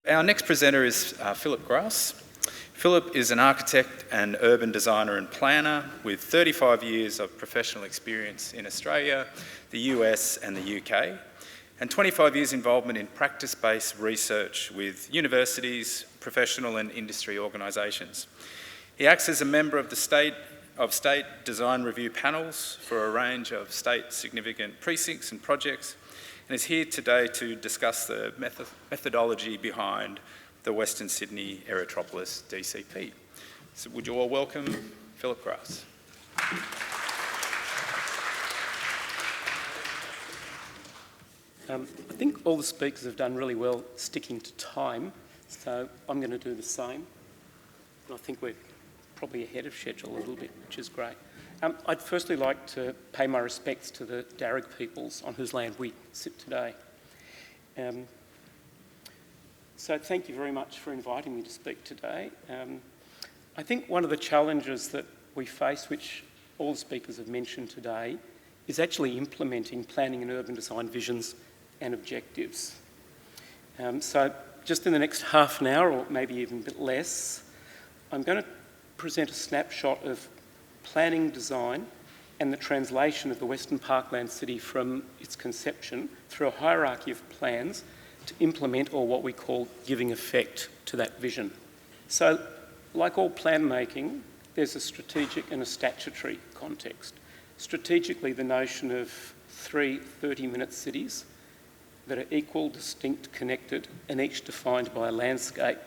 Our next presenter is Phillip Graus. Phillip is an architect and urban designer and planner with 35 years of professional experience in Australia, the US and the UK, and 25 years involvement in practice-based research with universities, professional and industry organisations. He acts as a member of the state design review panels for a range of state significant precincts and projects, and is here today to discuss the methodology behind the Western Sydney Aerotropolis DCP. So would you all welcome Phillip Graus. I think all the speakers have done really well sticking to time, so I'm going to do the same. And I think we're probably ahead of schedule a little bit, which is great. I'd firstly like to pay my respects to the Darug peoples on whose land we sit today. So thank you very much for inviting me to speak today. I think one of the challenges that we face, which all the speakers have mentioned today, is actually implementing planning and urban design visions and objectives. So just in the next half an hour, or maybe even a bit less, I'm going to present a snapshot of planning design and the translation of the Western Parkland city from its conception through a hierarchy of plans to implement, or what we call giving effect to that vision. So, like all plan making, there's a strategic and a statutory context. Strategically, the notion of 3 30-minute cities that are equal, distinct, connected, and each defined by a landscape.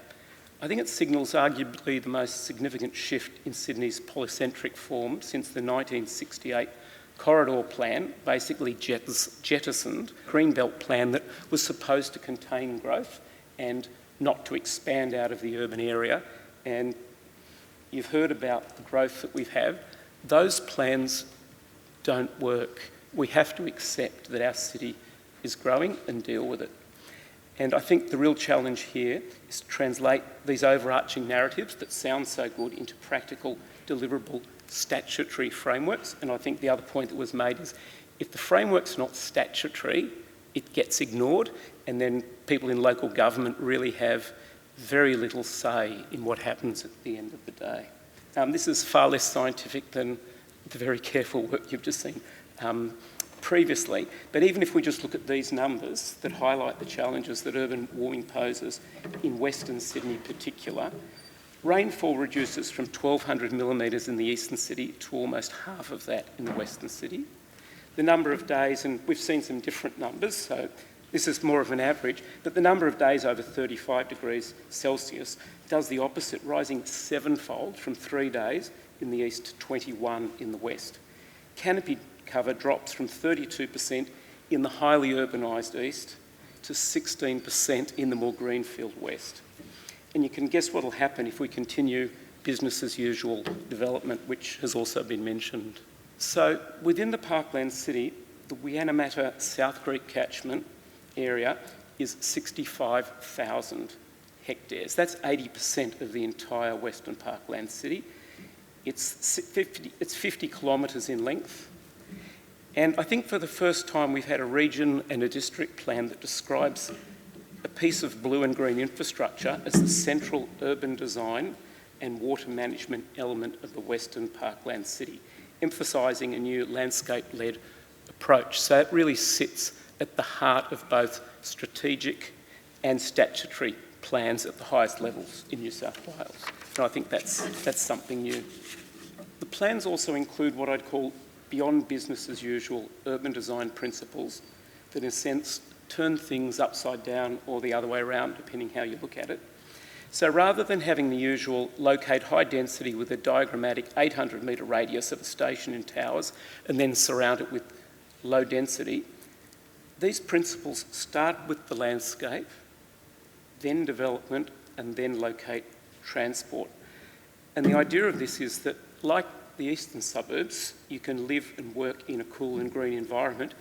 I think it signals arguably the most significant shift in Sydney's polycentric form since the 1968 corridor plan basically jettisoned Greenbelt plan that was supposed to contain growth and not to expand out of the urban area. And you've heard about the growth that we've had. Those plans don't work. We have to accept that our city is growing and deal with it. And I think the real challenge here is to translate these overarching narratives that sound so good into practical, deliverable, statutory frameworks. And I think the other point that was made is if the framework's not statutory, it gets ignored, and then people in local government really have very little say in what happens at the end of the day. This is far less scientific than the very careful work you've just seen previously, but even if we just look at these numbers that highlight the challenges that urban warming poses in Western Sydney in particular, rainfall reduces from 1,200 millimetres in the eastern city to almost half of that in the western city. The number of days, and we've seen some different numbers, so this is more of an average, but the number of days over 35 degrees Celsius does the opposite, rising 7-fold from 3 days in the east to 21 in the west. Canopy cover drops from 32% in the highly urbanised east to 16% in the more greenfield west. And you can guess what will happen if we continue business as usual development, which has also been mentioned. So within the Parkland city, the Wieanamata South Creek catchment area is 65,000 hectares. That's 80% of the entire Western Parkland city. It's 50 kilometres in length. And I think for the first time we've had a region and a district plan that describes a piece of blue and green infrastructure as the central urban design and water management element of the Western Parkland city, emphasising a new landscape-led approach. So it really sits at the heart of both strategic and statutory plans at the highest levels in New South Wales. And I think that's something new. The plans also include what I'd call beyond business as usual urban design principles that in a sense turn things upside down or the other way around, depending how you look at it. So rather than having the usual locate high density with a diagrammatic 800-metre radius of a station and towers and then surround it with low density, these principles start with the landscape, then development, and then locate transport. And the idea of this is that, like the eastern suburbs, you can live and work in a cool and green environment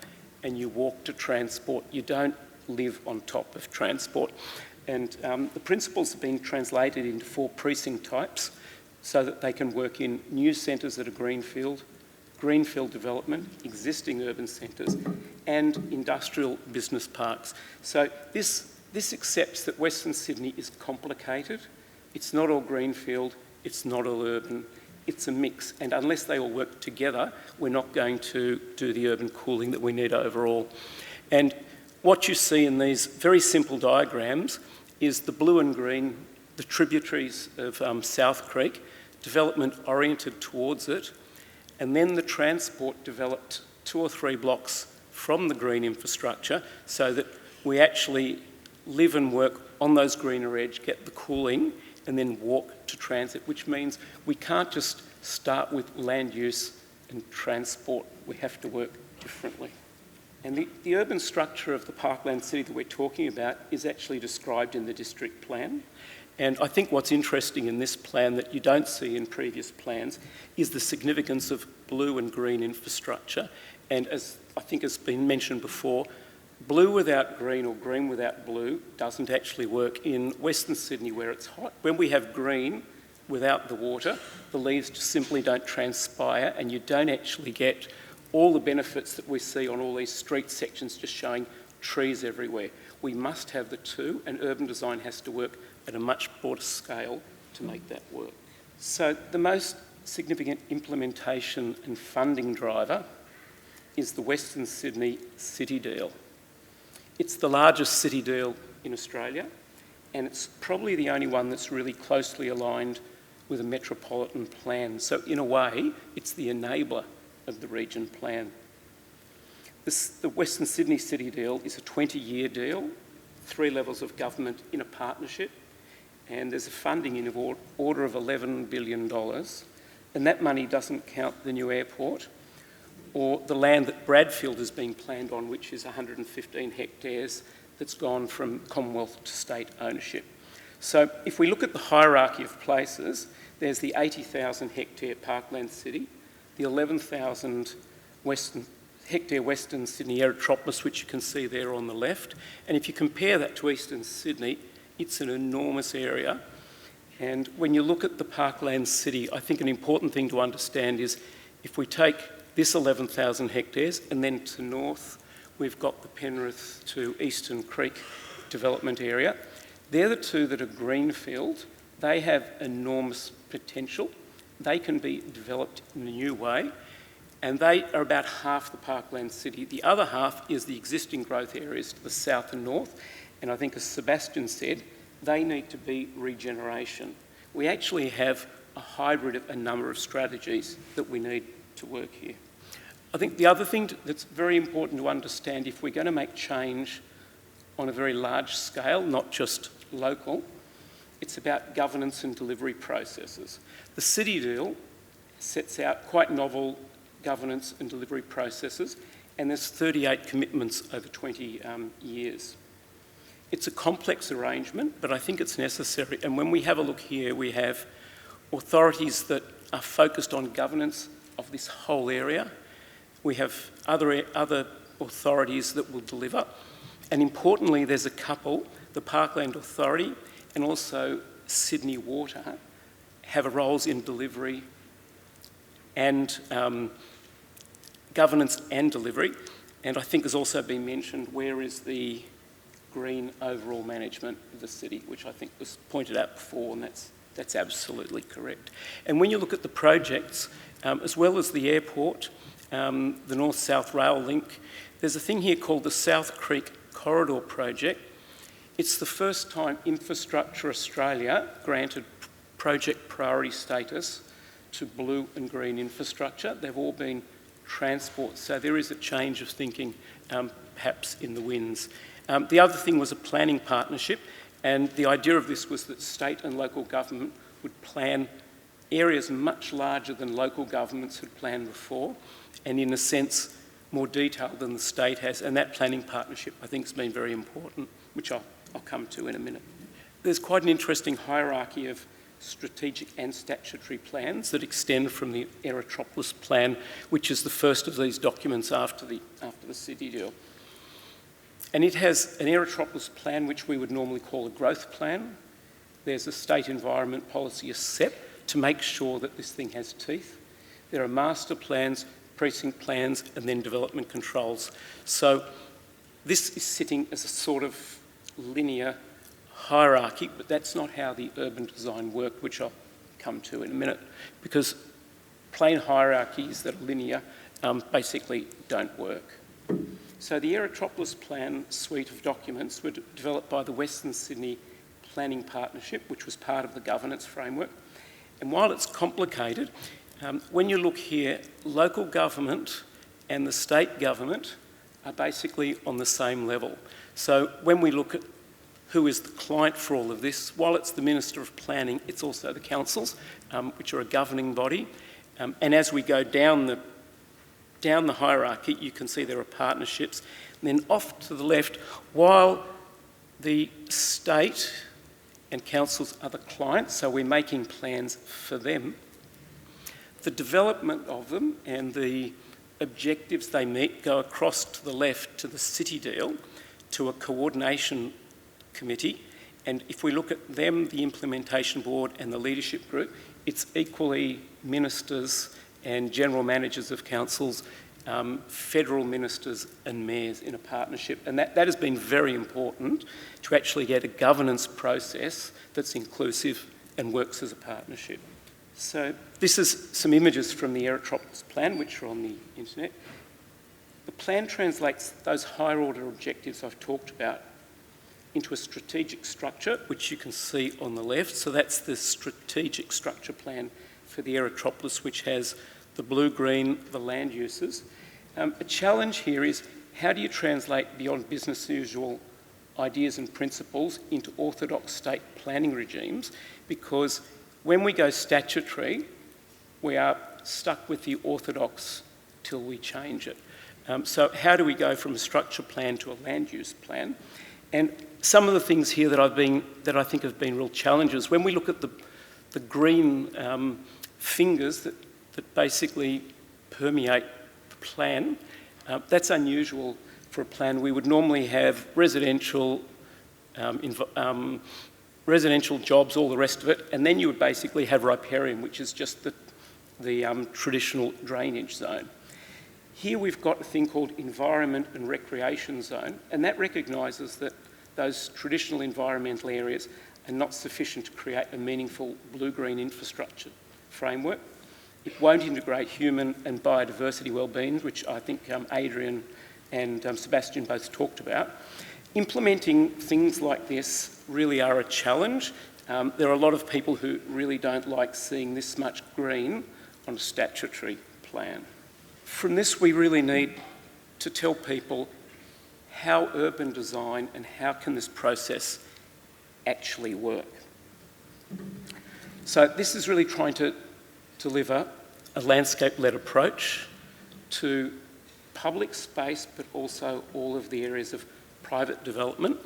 and you walk to transport. You don't live on top of transport. And the principles have been translated into 4 precinct types so that they can work in new centres that are greenfield development, existing urban centres, and industrial business parks. So this This accepts that Western Sydney is complicated. It's not all greenfield, it's not all urban, it's a mix. And unless they all work together, we're not going to do the urban cooling that we need overall. And what you see in these very simple diagrams is the blue and green, the tributaries of South Creek, development oriented towards it, and then the transport developed 2 or 3 blocks from the green infrastructure so that we actually live and work on those greener edge, get the cooling, and then walk to transit, which means we can't just start with land use and transport. We have to work differently. And the urban structure of the Parkland city that we're talking about is actually described in the district plan. And I think what's interesting in this plan that you don't see in previous plans is the significance of blue and green infrastructure. And as I think has been mentioned before, blue without green or green without blue doesn't actually work in Western Sydney where it's hot. When we have green without the water, the leaves just simply don't transpire and you don't actually get all the benefits that we see on all these street sections just showing trees everywhere. We must have the two, and urban design has to work at a much broader scale to make that work. So the most significant implementation and funding driver is the Western Sydney City Deal. It's the largest city deal in Australia, and it's probably the only one that's really closely aligned with a metropolitan plan. So in a way, it's the enabler of the region plan. The Western Sydney City Deal is a 20-year deal, 3 levels of government in a partnership, and there's a funding in order of $11 billion, and that money doesn't count the new airport or the land that Bradfield is being planned on, which is 115 hectares that's gone from Commonwealth to state ownership. So if we look at the hierarchy of places, there's the 80,000 hectare Parkland city, the 11,000 hectare Western Sydney Aerotropolis, which you can see there on the left. And if you compare that to Eastern Sydney, it's an enormous area. And when you look at the Parkland city, I think an important thing to understand is if we take this 11,000 hectares and then to north, we've got the Penrith to Eastern Creek development area. They're the two that are greenfield. They have enormous potential. They can be developed in a new way, and they are about half the Parkland city. The other half is the existing growth areas to the south and north, and I think as Sebastian said, they need to be regeneration. We actually have a hybrid of a number of strategies that we need to work here. I think the other thing that's very important to understand, if we're going to make change on a very large scale, not just local, it's about governance and delivery processes. The City Deal sets out quite novel governance and delivery processes, and there's 38 commitments over 20 years. It's a complex arrangement, but I think it's necessary. And when we have a look here, we have authorities that are focused on governance of this whole area. We have other authorities that will deliver. And importantly, there's a couple, the Parkland Authority and also Sydney Water, have roles in delivery and governance and delivery. And I think has also been mentioned, where is the green overall management of the city, which I think was pointed out before, and that's absolutely correct. And when you look at the projects, as well as the airport, the North-South Rail Link, there's a thing here called the South Creek Corridor Project. It's the first time Infrastructure Australia granted project priority status to blue and green infrastructure. They've all been transport, so there is a change of thinking perhaps in the winds. The other thing was a planning partnership, and the idea of this was that state and local government would plan areas much larger than local governments had planned before, and in a sense more detailed than the state has, and that planning partnership I think has been very important, which I'll come to in a minute. There's quite an interesting hierarchy of strategic and statutory plans that extend from the Aerotropolis plan, which is the first of these documents after the City Deal. And it has an Aerotropolis plan, which we would normally call a growth plan. There's a state environment policy, a SEP, to make sure that this thing has teeth. There are master plans, precinct plans, and then development controls. So this is sitting as a sort of linear hierarchy, but that's not how the urban design worked, which I'll come to in a minute, because plain hierarchies that are linear basically don't work. So the Aerotropolis Plan suite of documents were developed by the Western Sydney Planning Partnership, which was part of the governance framework. And while it's complicated, when you look here, local government and the state government are basically on the same level. So when we look at who is the client for all of this, while it's the Minister of Planning, it's also the councils, which are a governing body. And as we go down the hierarchy, you can see there are partnerships. And then off to the left, while the state and councils are the clients, so we're making plans for them, the development of them and the objectives they meet go across to the left to the city deal, to a coordination committee. And if we look at them, the implementation board and the leadership group, it's equally ministers and general managers of councils, federal ministers and mayors in a partnership. And that has been very important to actually get a governance process that's inclusive and works as a partnership. So this is some images from the Aerotropolis Plan, which are on the internet. The plan translates those higher order objectives I've talked about into a strategic structure, which you can see on the left. So that's the strategic structure plan for the Aerotropolis, which has the blue, green, the land uses. A challenge here is, how do you translate beyond business as usual ideas and principles into orthodox state planning regimes? Because when we go statutory, we are stuck with the orthodox till we change it. So how do we go from a structure plan to a land use plan? And some of the things here that I think have been real challenges, when we look at the green fingers that basically permeate the plan, that's unusual for a plan. We would normally have residential jobs, all the rest of it, and then you would basically have riparian, which is just the traditional drainage zone. Here we've got a thing called environment and recreation zone, and that recognises that those traditional environmental areas are not sufficient to create a meaningful blue-green infrastructure framework. It won't integrate human and biodiversity wellbeing, which I think Adrian and Sebastian both talked about. Implementing things like this really are a challenge. There are a lot of people who really don't like seeing this much green on a statutory plan. From this, we really need to tell people how urban design and how can this process actually work. So this is really trying to deliver a landscape-led approach to public space, but also all of the areas of private development.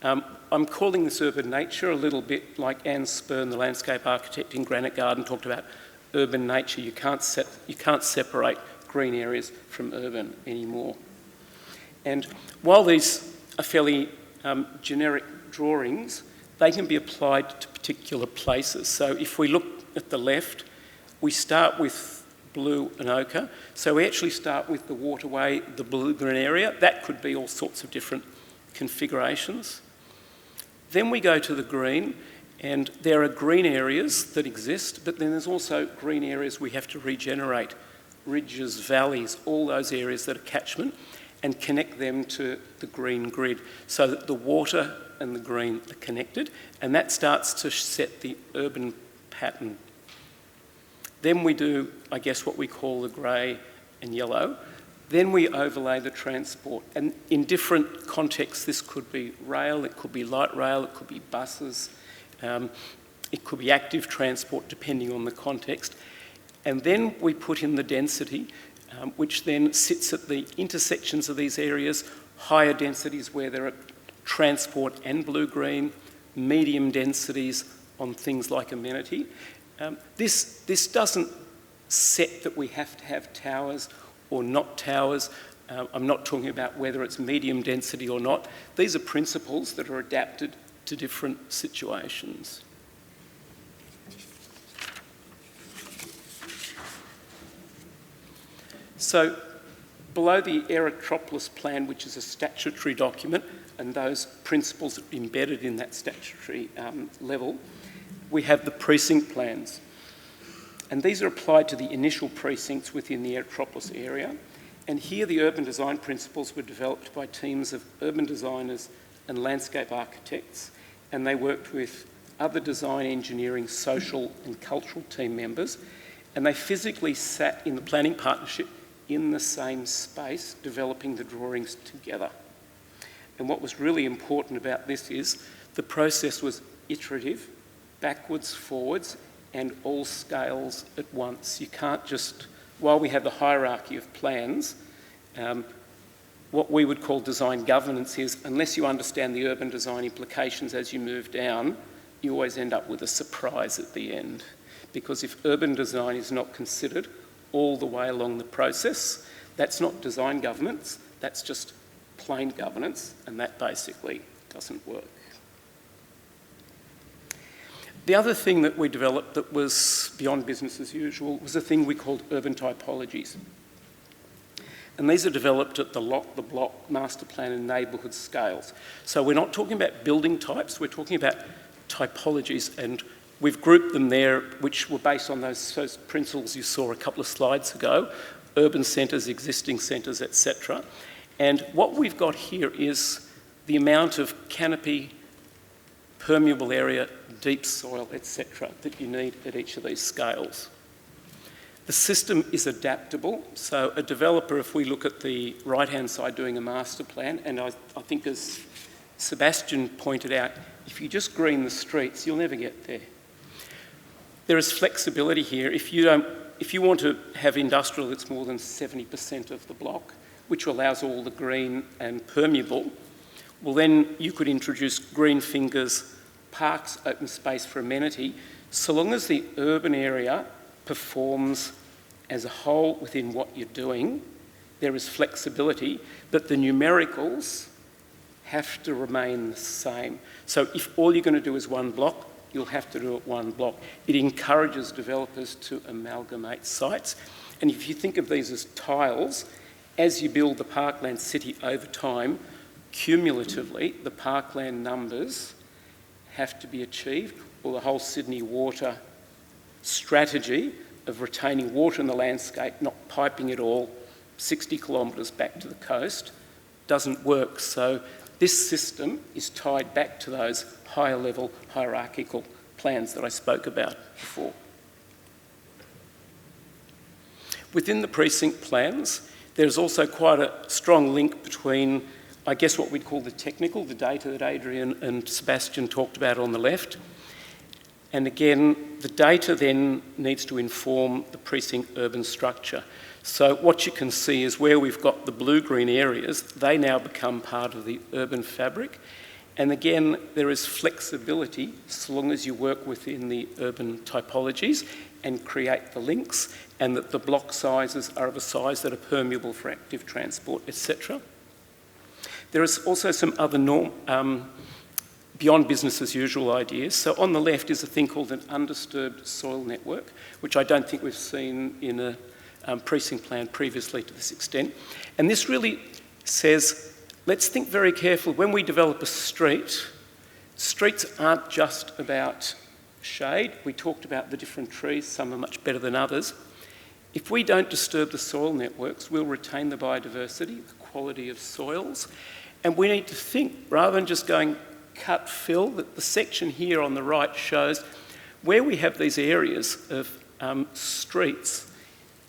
I'm calling this urban nature, a little bit like Anne Spurn, the landscape architect in Granite Garden, talked about urban nature. You can't separate green areas from urban anymore. And while these are fairly generic drawings, they can be applied to particular places. So if we look at the left, we start with blue and ochre. So we actually start with the waterway, the blue-green area. That could be all sorts of different configurations. Then we go to the green, and there are green areas that exist, but then there's also green areas we have to regenerate, ridges, valleys, all those areas that are catchment, and connect them to the green grid so that the water and the green are connected, and that starts to set the urban pattern. Then we do, I guess, what we call the grey and yellow. Then we overlay the transport, and in different contexts, this could be rail, it could be light rail, it could be buses, it could be active transport, depending on the context. And then we put in the density, which then sits at the intersections of these areas, higher densities where there are transport and blue-green, medium densities on things like amenity. This doesn't set that we have to have towers or not towers. I'm not talking about whether it's medium density or not. These are principles that are adapted to different situations. So below the Aerotropolis plan, which is a statutory document, and those principles are embedded in that statutory level, we have the precinct plans. And these are applied to the initial precincts within the Aerotropolis area. And here the urban design principles were developed by teams of urban designers and landscape architects, and they worked with other design, engineering, social and cultural team members, and they physically sat in the planning partnership in the same space, developing the drawings together. And what was really important about this is the process was iterative, backwards, forwards, and all scales at once. You can't just, while we have the hierarchy of plans, what we would call design governance is, unless you understand the urban design implications as you move down, you always end up with a surprise at the end. Because if urban design is not considered all the way along the process, that's not design governance, that's just plain governance, and that basically doesn't work. The other thing that we developed that was beyond business as usual was a thing we called urban typologies. And these are developed at the block, master plan and neighbourhood scales. So we're not talking about building types, we're talking about typologies, and we've grouped them there, which were based on those principles you saw a couple of slides ago, urban centres, existing centres, etc. And what we've got here is the amount of canopy, permeable area, deep soil, etc. that you need at each of these scales. The system is adaptable, so a developer, if we look at the right-hand side doing a master plan, and I think as Sebastian pointed out, if you just green the streets, you'll never get there. There is flexibility here. If you want to have industrial that's more than 70% of the block, which allows all the green and permeable, well then you could introduce green fingers, parks, open space for amenity, so long as the urban area performs as a whole within what you're doing, there is flexibility, but the numericals have to remain the same. So if all you're going to do is one block, you'll have to do it one block. It encourages developers to amalgamate sites. And if you think of these as tiles, as you build the Parkland city over time, cumulatively, the Parkland numbers have to be achieved, or the whole Sydney water strategy of retaining water in the landscape, not piping it all 60 kilometres back to the coast, doesn't work. So this system is tied back to those higher level hierarchical plans that I spoke about before. Within the precinct plans, there's also quite a strong link between, I guess, what we'd call the technical, the data that Adrian and Sebastian talked about on the left. And again, the data then needs to inform the precinct urban structure. So what you can see is where we've got the blue-green areas, they now become part of the urban fabric. And again, there is flexibility so long as you work within the urban typologies and create the links, and that the block sizes are of a size that are permeable for active transport, etc. There is also some other beyond business as usual ideas. So on the left is a thing called an undisturbed soil network, which I don't think we've seen in a precinct plan previously to this extent. And this really says, let's think very carefully. When we develop a street, streets aren't just about shade. We talked about the different trees, some are much better than others. If we don't disturb the soil networks, we'll retain the biodiversity, the quality of soils, and we need to think, rather than just going cut fill, that the section here on the right shows where we have these areas of streets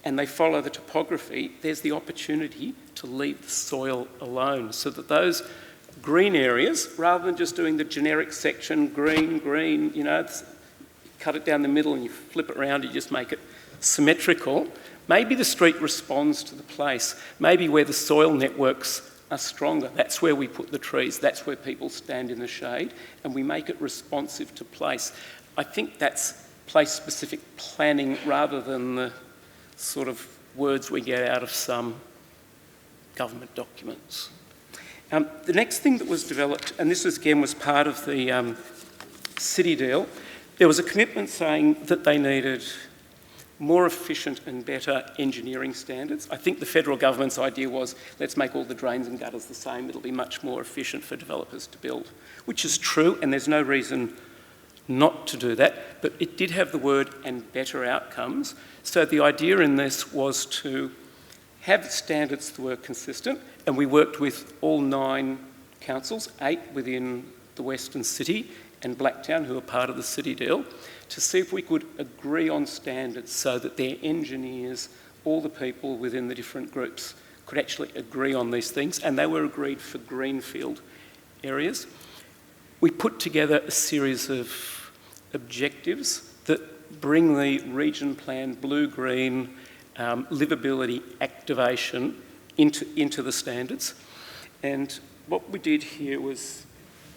and they follow the topography, there's the opportunity to leave the soil alone, so that those green areas, rather than just doing the generic section, green, green, you know, cut it down the middle and you flip it around, you just make it symmetrical. Maybe the street responds to the place. Maybe where the soil networks are stronger, that's where we put the trees, that's where people stand in the shade, and we make it responsive to place. I think that's place-specific planning rather than the sort of words we get out of some government documents. The next thing that was developed, and this again was part of the city deal, there was a commitment saying that they needed more efficient and better engineering standards. I think the federal government's idea was, let's make all the drains and gutters the same, it'll be much more efficient for developers to build, which is true, and there's no reason not to do that, but it did have the word "and better outcomes." So the idea in this was to have standards that were consistent, and we worked with all 9 councils, 8 within the Western City and Blacktown, who are part of the city deal, to see if we could agree on standards so that their engineers, all the people within the different groups, could actually agree on these things, and they were agreed for greenfield areas. We put together a series of objectives that bring the region plan blue-green livability activation into the standards. And what we did here was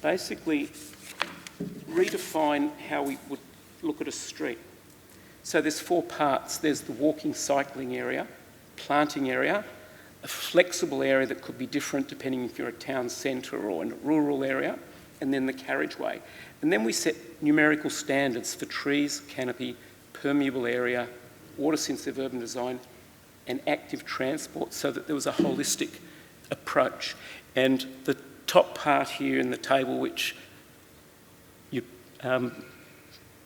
basically redefine how we would look at a street. So there's 4 parts. There's the walking, cycling area, planting area, a flexible area that could be different depending if you're a town centre or in a rural area, and then the carriageway. And then we set numerical standards for trees, canopy, permeable area, water-sensitive urban design, and active transport, so that there was a holistic approach. And the top part here in the table, which you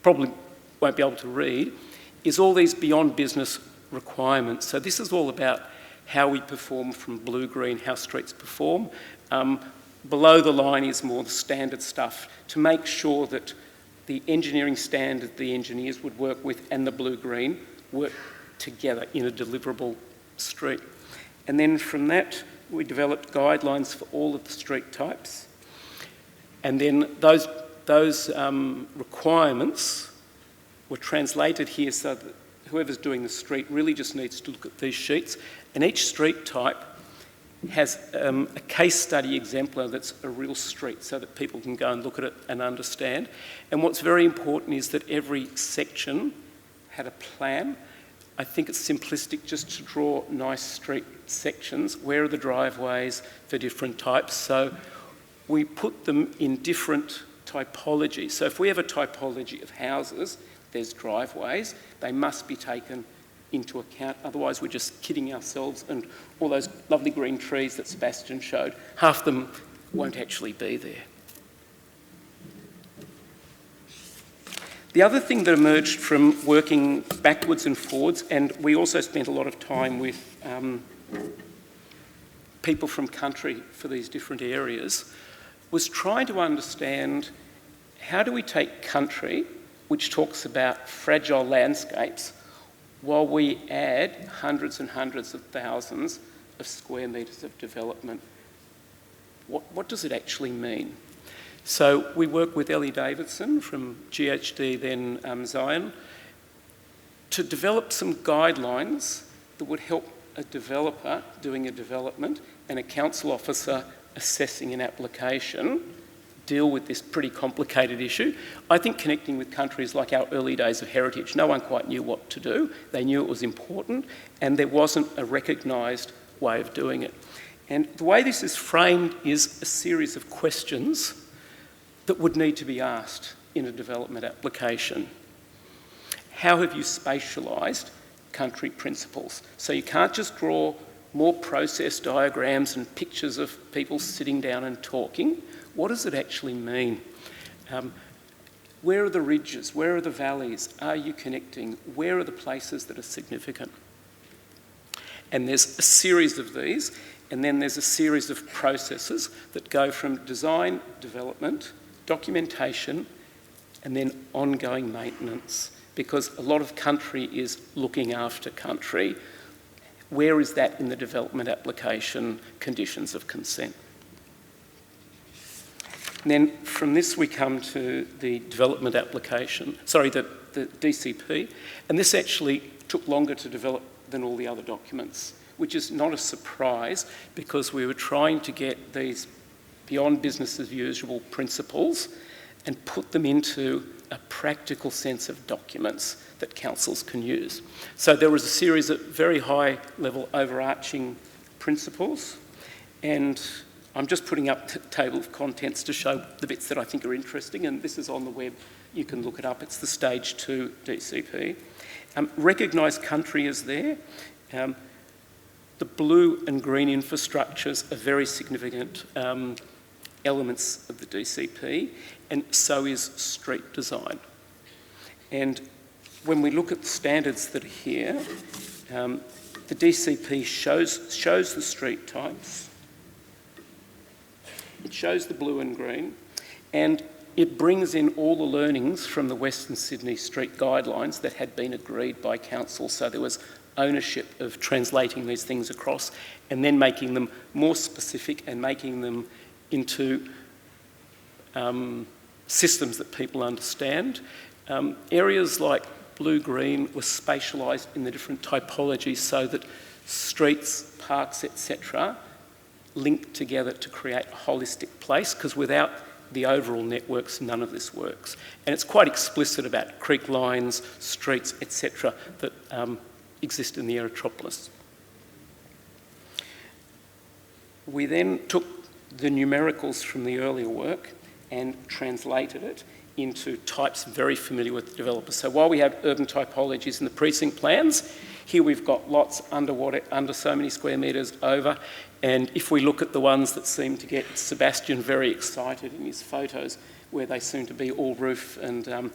probably won't be able to read, is all these beyond business requirements. So this is all about how we perform from blue-green, how streets perform. Below the line is more the standard stuff to make sure that the engineering standard the engineers would work with and the blue-green work together in a deliverable street. And then from that, we developed guidelines for all of the street types. And then those requirements were translated here so that whoever's doing the street really just needs to look at these sheets. And each street type has a case study exemplar that's a real street so that people can go and look at it and understand. And what's very important is that every section had a plan. I think it's simplistic just to draw nice street sections. Where are the driveways for different types? So we put them in different typologies. So if we have a typology of houses, there's driveways, they must be taken into account, otherwise we're just kidding ourselves, and all those lovely green trees that Sebastian showed, half them won't actually be there. The other thing that emerged from working backwards and forwards, and we also spent a lot of time with people from country for these different areas, was trying to understand how do we take country, which talks about fragile landscapes, while we add hundreds and hundreds of thousands of square metres of development. What does it actually mean? So we work with Ellie Davidson from GHD, then Zion, to develop some guidelines that would help a developer doing a development and a council officer assessing an application deal with this pretty complicated issue. I think connecting with countries like our early days of heritage, no one quite knew what to do. They knew it was important, and there wasn't a recognised way of doing it. And the way this is framed is a series of questions that would need to be asked in a development application. How have you spatialised country principles? So you can't just draw more process diagrams and pictures of people sitting down and talking. What does it actually mean? Where are the ridges? Where are the valleys? Are you connecting? Where are the places that are significant? And there's a series of these, and then there's a series of processes that go from design, development, documentation, and then ongoing maintenance, because a lot of country is looking after country. Where is that in the development application conditions of consent? And then from this we come to the development application, the DCP, and this actually took longer to develop than all the other documents, which is not a surprise because we were trying to get these beyond business as usual principles and put them into a practical sense of documents that councils can use. So there was a series of very high level overarching principles, and I'm just putting up a table of contents to show the bits that I think are interesting, and this is on the web, you can look it up. It's the Stage 2 DCP. Recognised country is there. The blue and green infrastructures are very significant elements of the DCP, and so is street design. And when we look at the standards that are here, the DCP shows the street types, it shows the blue and green, and it brings in all the learnings from the Western Sydney street guidelines that had been agreed by council. So there was ownership of translating these things across and then making them more specific and making them into systems that people understand. Areas like blue-green were spatialised in the different typologies so that streets, parks, etc. link together to create a holistic place, because without the overall networks, none of this works. And it's quite explicit about creek lines, streets, etc. that exist in the Aerotropolis. We then took the numericals from the earlier work and translated it into types very familiar with the developer. So while we have urban typologies in the precinct plans, here we've got lots under so many square metres over, and if we look at the ones that seem to get Sebastian very excited in his photos, where they seem to be all roof and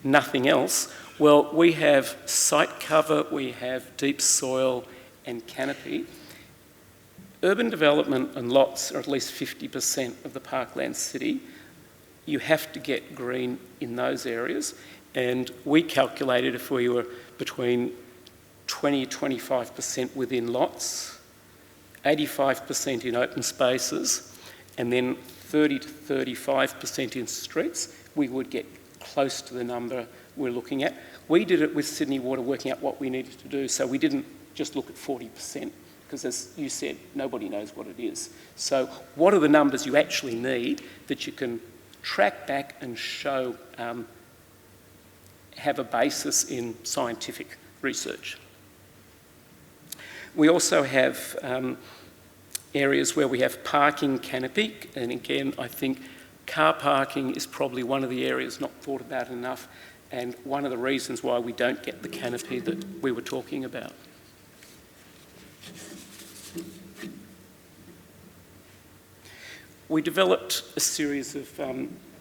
nothing else, well, we have site cover, we have deep soil and canopy. Urban development and lots are at least 50% of the Parkland city. You have to get green in those areas, and we calculated if we were between 20 to 25% within lots, 85% in open spaces, and then 30 to 35% in streets, we would get close to the number we're looking at. We did it with Sydney Water, working out what we needed to do, so we didn't just look at 40%, because as you said, nobody knows what it is. So what are the numbers you actually need that you can track back and show have a basis in scientific research? We also have areas where we have parking canopy, and again, I think car parking is probably one of the areas not thought about enough, and one of the reasons why we don't get the canopy that we were talking about. We developed a series of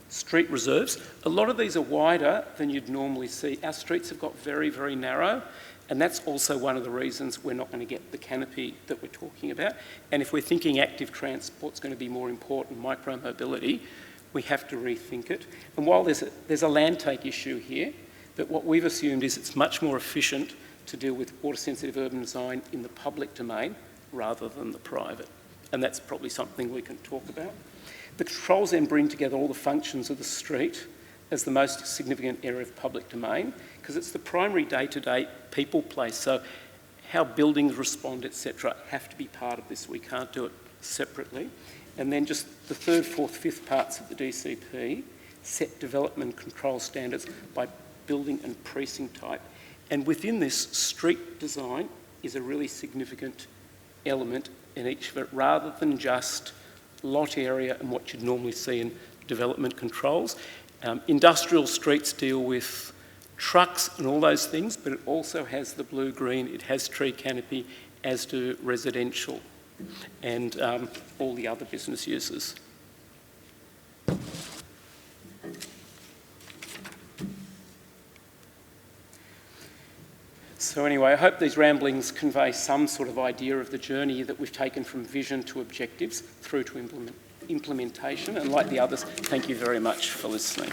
street reserves. A lot of these are wider than you'd normally see. Our streets have got very, very narrow, and that's also one of the reasons we're not going to get the canopy that we're talking about. And if we're thinking active transport's going to be more important, micro-mobility, we have to rethink it. And while there's a land take issue here, but what we've assumed is it's much more efficient to deal with water-sensitive urban design in the public domain rather than the private. And that's probably something we can talk about. The controls then bring together all the functions of the street as the most significant area of public domain, because it's the primary day-to-day people place. So how buildings respond, etc., have to be part of this. We can't do it separately. And then just the third, fourth, fifth parts of the DCP set development control standards by building and precinct type. And within this, street design is a really significant element in each of it, rather than just lot area and what you'd normally see in development controls. Industrial streets deal with trucks and all those things, but it also has the blue-green, it has tree canopy, as do residential and all the other business uses. So anyway, I hope these ramblings convey some sort of idea of the journey that we've taken from vision to objectives through to implementation. And like the others, thank you very much for listening.